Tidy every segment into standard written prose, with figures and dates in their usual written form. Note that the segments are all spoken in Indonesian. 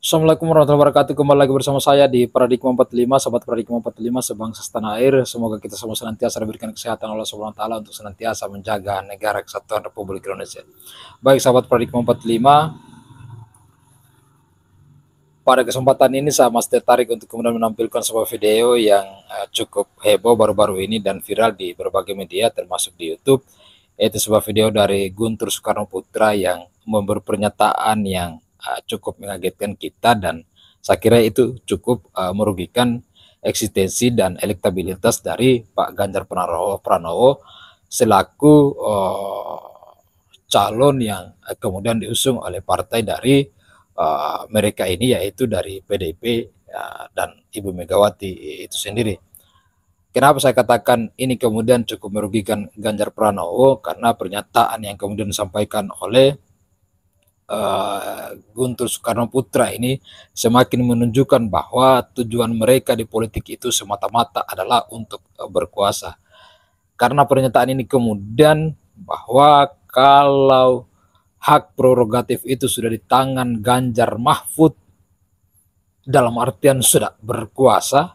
Assalamualaikum warahmatullahi wabarakatuh. Kembali lagi bersama saya di Paradigma 45, Sahabat Paradigma 45 sebangsa setanah air. Semoga kita semua senantiasa diberikan kesehatan Allah Subhanahu wa taala untuk senantiasa menjaga negara kesatuan Republik Indonesia. Baik sahabat Paradigma 45, pada kesempatan ini saya masih tertarik untuk kemudian menampilkan sebuah video yang cukup heboh baru-baru ini dan viral di berbagai media termasuk di YouTube, yaitu sebuah video dari Guntur Soekarno Putra yang memberi pernyataan yang cukup mengagetkan kita, dan saya kira itu cukup merugikan eksistensi dan elektabilitas dari Pak Ganjar Pranowo selaku calon yang kemudian diusung oleh partai dari mereka ini, yaitu dari PDIP dan Ibu Megawati itu sendiri. Kenapa saya katakan ini kemudian cukup merugikan Ganjar Pranowo? Karena pernyataan yang kemudian disampaikan oleh Guntur Soekarno Putra ini semakin menunjukkan bahwa tujuan mereka di politik itu semata-mata adalah untuk berkuasa. Karena pernyataan ini kemudian bahwa kalau hak prerogatif itu sudah di tangan Ganjar Mahfud, dalam artian sudah berkuasa,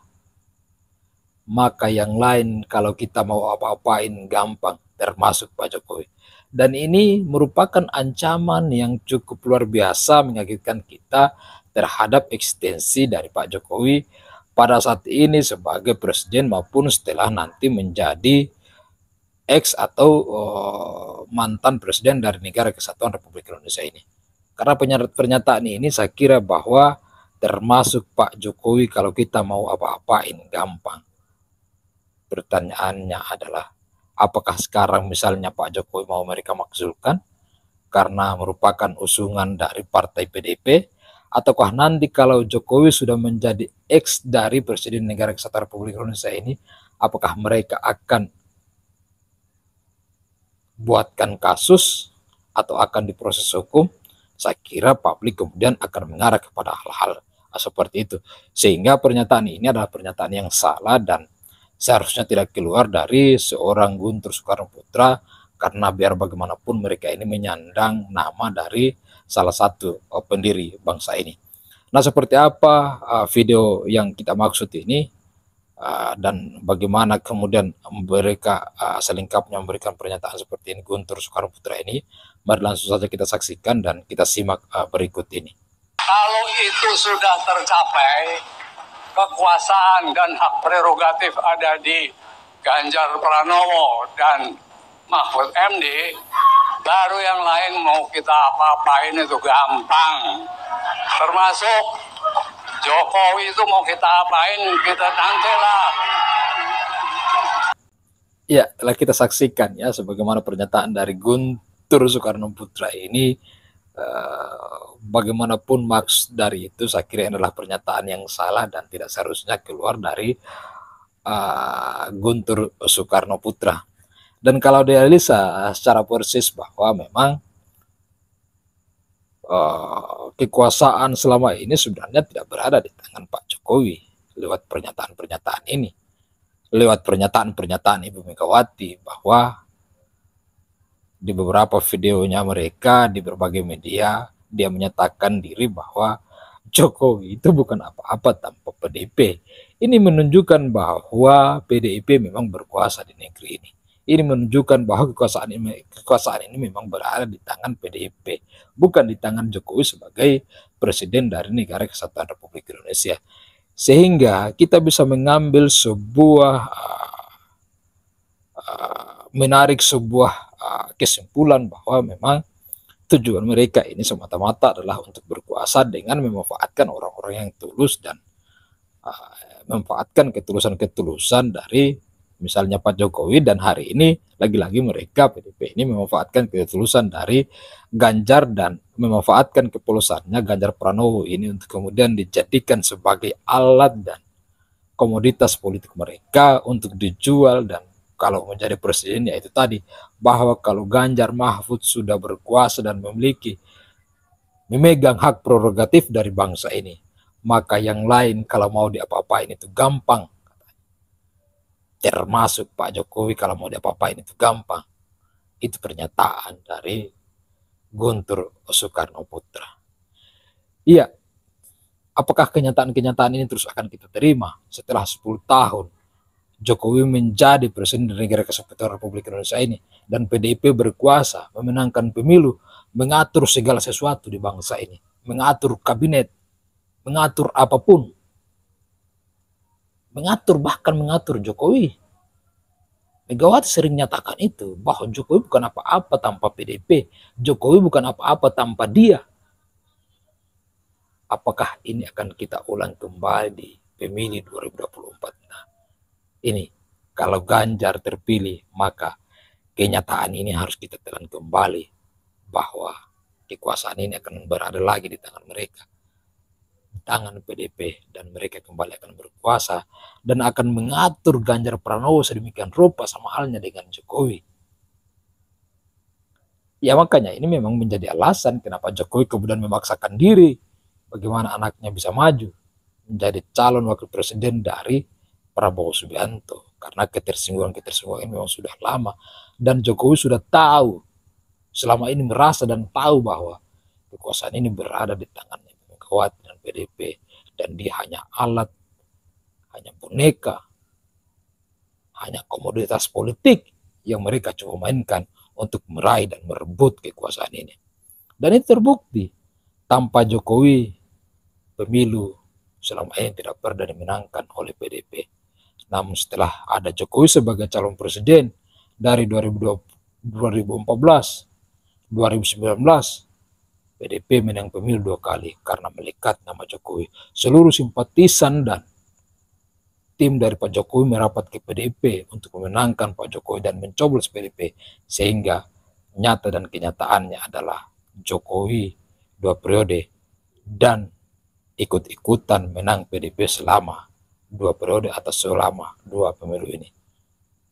maka yang lain kalau kita mau apa-apain gampang, termasuk Pak Jokowi. Dan ini merupakan ancaman yang cukup luar biasa mengagetkan kita terhadap eksistensi dari Pak Jokowi pada saat ini sebagai presiden maupun setelah nanti menjadi ex atau mantan presiden dari negara kesatuan Republik Indonesia ini. Karena pernyataan ini saya kira bahwa termasuk Pak Jokowi kalau kita mau apa-apain gampang. Pertanyaannya adalah, apakah sekarang misalnya Pak Jokowi mau mereka makzulkan karena merupakan usungan dari partai PDIP, ataukah nanti kalau Jokowi sudah menjadi ex dari presiden negara kesatuan Republik Indonesia ini, apakah mereka akan buatkan kasus atau akan diproses hukum? Saya kira publik kemudian akan mengarah kepada hal-hal seperti itu, sehingga pernyataan ini adalah pernyataan yang salah dan seharusnya tidak keluar dari seorang Guntur Soekarno Putra, karena biar bagaimanapun mereka ini menyandang nama dari salah satu pendiri bangsa ini. Nah, seperti apa video yang kita maksud ini dan bagaimana kemudian mereka selengkapnya memberikan pernyataan seperti ini Guntur Soekarno Putra ini, mari langsung saja kita saksikan dan kita simak berikut ini. Kalau itu sudah tercapai, kekuasaan dan hak prerogatif ada di Ganjar Pranowo dan Mahfud MD, baru yang lain mau kita apa-apain itu gampang. Termasuk Jokowi itu mau kita apain, kita nantilah. Ya, telah kita saksikan ya sebagaimana pernyataan dari Guntur Soekarno Putra ini. Bagaimanapun maksud dari itu, saya kira adalah pernyataan yang salah dan tidak seharusnya keluar dari Guntur Soekarno Putra. Dan kalau dianalisa secara persis bahwa memang kekuasaan selama ini sebenarnya tidak berada di tangan Pak Jokowi lewat pernyataan-pernyataan ini, lewat pernyataan-pernyataan Ibu Megawati, bahwa di beberapa videonya mereka di berbagai media dia menyatakan diri bahwa Jokowi itu bukan apa-apa tanpa PDIP. Ini menunjukkan bahwa PDIP memang berkuasa di negeri ini. Ini menunjukkan bahwa kekuasaan ini memang berada di tangan PDIP, bukan di tangan Jokowi sebagai presiden dari negara kesatuan Republik Indonesia. Sehingga kita bisa mengambil sebuah menarik sebuah kesimpulan bahwa memang tujuan mereka ini semata-mata adalah untuk berkuasa dengan memanfaatkan orang-orang yang tulus dan memanfaatkan ketulusan-ketulusan dari misalnya Pak Jokowi, dan hari ini lagi-lagi mereka PDIP ini memanfaatkan ketulusan dari Ganjar dan memanfaatkan ketulusannya Ganjar Pranowo ini untuk kemudian dijadikan sebagai alat dan komoditas politik mereka untuk dijual. Dan kalau menjadi presiden, yaitu tadi bahwa kalau Ganjar Mahfud sudah berkuasa dan memegang hak prerogatif dari bangsa ini, maka yang lain kalau mau diapa-apain itu gampang, termasuk Pak Jokowi kalau mau diapa-apain itu gampang. Itu pernyataan dari Guntur Soekarno Putra. Iya, Apakah kenyataan-kenyataan ini terus akan kita terima setelah 10 tahun Jokowi menjadi presiden negara kesatuan Republik Indonesia ini dan PDIP berkuasa, memenangkan pemilu, mengatur segala sesuatu di bangsa ini, mengatur kabinet, mengatur apapun, bahkan mengatur Jokowi. Megawati sering nyatakan itu, bahwa Jokowi bukan apa-apa tanpa PDIP, Jokowi bukan apa-apa tanpa dia. Apakah ini akan kita ulang kembali di pemilu 2024? Nah, ini kalau Ganjar terpilih, maka kenyataan ini harus kita telan kembali, bahwa kekuasaan ini akan berada lagi di tangan mereka, di tangan PDIP, dan mereka kembali akan berkuasa dan akan mengatur Ganjar Pranowo sedemikian rupa sama halnya dengan Jokowi. Ya makanya ini memang menjadi alasan kenapa Jokowi kemudian memaksakan diri bagaimana anaknya bisa maju menjadi calon wakil presiden dari Prabowo Subianto, karena ketersinggungan ini memang sudah lama, dan Jokowi sudah tahu, selama ini merasa dan tahu bahwa kekuasaan ini berada di tangannya Megawati dan PDIP, dan dia hanya alat, hanya boneka, hanya komoditas politik yang mereka coba mainkan untuk meraih dan merebut kekuasaan ini. Dan itu terbukti, tanpa Jokowi pemilu selama ini tidak pernah dimenangkan oleh PDIP. Namun setelah ada Jokowi sebagai calon presiden dari 2014, 2019, PDIP menang pemilu 2 kali karena melekat nama Jokowi. Seluruh simpatisan dan tim dari Pak Jokowi merapat ke PDIP untuk memenangkan Pak Jokowi dan mencoblos PDIP, sehingga nyata dan kenyataannya adalah Jokowi 2 periode dan ikut-ikutan menang PDIP selama 2 periode atau selama 2 pemilu ini.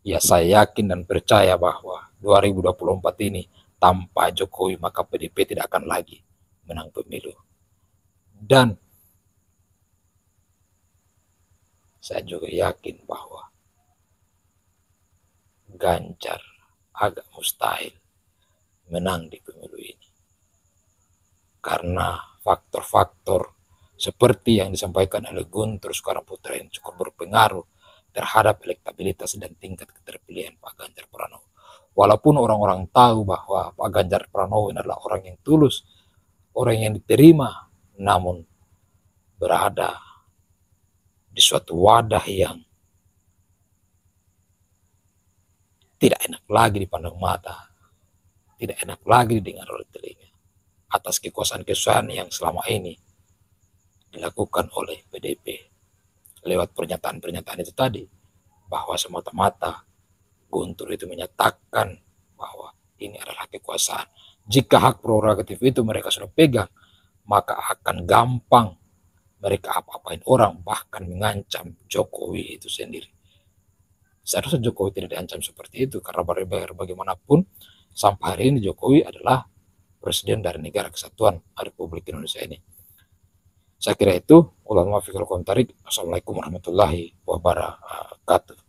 Ya, saya yakin dan percaya bahwa 2024 ini tanpa Jokowi maka PDIP tidak akan lagi menang pemilu. Dan saya juga yakin bahwa Ganjar agak mustahil menang di pemilu ini, karena faktor-faktor seperti yang disampaikan oleh Guntur Soekarno Putra yang cukup berpengaruh terhadap elektabilitas dan tingkat keterpilihan Pak Ganjar Pranowo. Walaupun orang-orang tahu bahwa Pak Ganjar Pranowo adalah orang yang tulus, orang yang diterima, namun berada di suatu wadah yang tidak enak lagi dipandang mata, tidak enak lagi didengar oleh telinga, atas kekuasaan-kekuasaan yang selama ini dilakukan oleh PDIP lewat pernyataan-pernyataan itu tadi, bahwa semata-mata Guntur itu menyatakan bahwa ini adalah kekuasaan. Jika hak prerogatif itu mereka sudah pegang, maka akan gampang mereka apa-apain orang, bahkan mengancam Jokowi itu sendiri. Seharusnya Jokowi tidak diancam seperti itu, karena bagaimanapun sampai hari ini Jokowi adalah presiden dari negara kesatuan Republik Indonesia ini. Saya kira itu. Assalamualaikum warahmatullahi wabarakatuh.